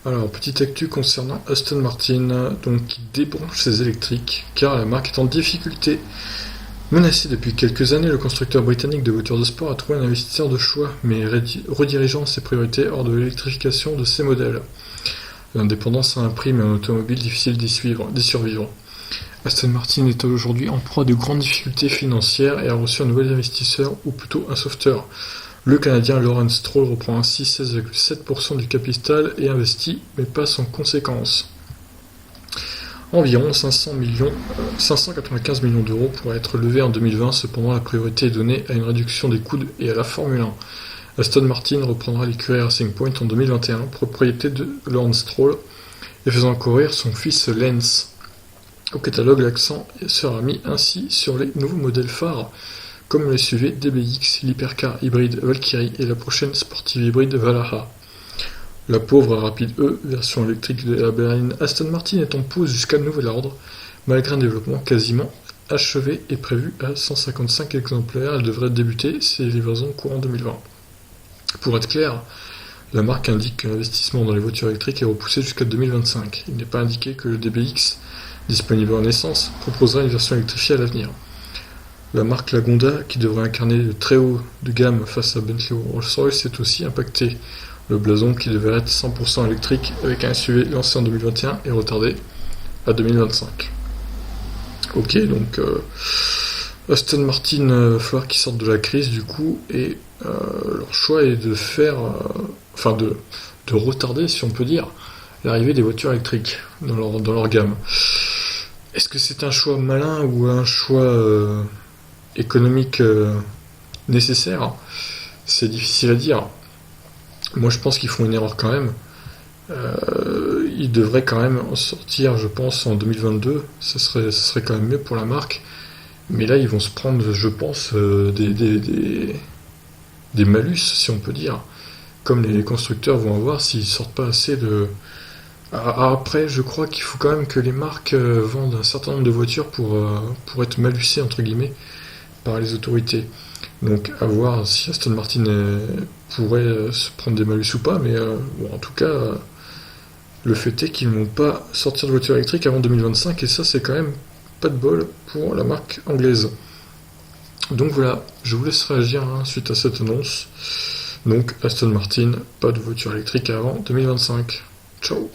Alors, petite actu concernant Aston Martin, donc qui débranche ses électriques, car la marque est en difficulté. Menacé depuis quelques années, le constructeur britannique de voitures de sport a trouvé un investisseur de choix, mais redirigeant ses priorités hors de l'électrification de ses modèles. L'indépendance a un prix, mais un automobile difficile d'y survivre. Aston Martin est aujourd'hui en proie de grandes difficultés financières et a reçu un nouvel investisseur, ou plutôt un sauveteur. Le Canadien Lawrence Stroll reprend ainsi 16,7% du capital et investit, mais pas sans conséquence. Environ 595 millions d'euros pourraient être levés en 2020, cependant la priorité est donnée à une réduction des coûts et à la Formule 1. Aston Martin reprendra l'écurie Racing Point en 2021, propriété de Lawrence Stroll, et faisant courir son fils Lance. Au catalogue, l'accent sera mis ainsi sur les nouveaux modèles phares, comme les SUV DBX, l'hypercar hybride Valkyrie et la prochaine sportive hybride Valhalla. La pauvre rapide E, version électrique de la berline Aston Martin, est en pause jusqu'à nouvel ordre. Malgré un développement quasiment achevé et prévu à 155 exemplaires, elle devrait débuter ses livraisons courant 2020. Pour être clair, la marque indique que l'investissement dans les voitures électriques est repoussé jusqu'à 2025. Il n'est pas indiqué que le DBX, disponible en essence, proposera une version électrifiée à l'avenir. La marque Lagonda, qui devrait incarner le très haut de gamme face à Bentley ou Rolls-Royce, est aussi impactée. Le blason, qui devait être 100% électrique avec un SUV lancé en 2021, est retardé à 2025. Ok, donc Aston Martin, il va falloir qu'ils sortent de la crise du coup, et leur choix est de faire, de retarder, si on peut dire, l'arrivée des voitures électriques dans leur gamme. Est-ce que c'est un choix malin ou un choix économique nécessaire? C'est difficile à dire. Moi, je pense qu'ils font une erreur quand même. Ils devraient quand même en sortir, je pense, en 2022. Ce serait quand même mieux pour la marque. Mais là, ils vont se prendre, je pense, des malus, si on peut dire, comme les constructeurs vont avoir s'ils sortent pas assez de... Après, je crois qu'il faut quand même que les marques vendent un certain nombre de voitures pour être malusées, entre guillemets, par les autorités. Donc à voir si Aston Martin pourrait se prendre des malus ou pas, mais bon, en tout cas, le fait est qu'ils ne vont pas sortir de voiture électrique avant 2025, et ça c'est quand même pas de bol pour la marque anglaise. Donc voilà, je vous laisse réagir suite à cette annonce. Donc Aston Martin, pas de voiture électrique avant 2025. Ciao.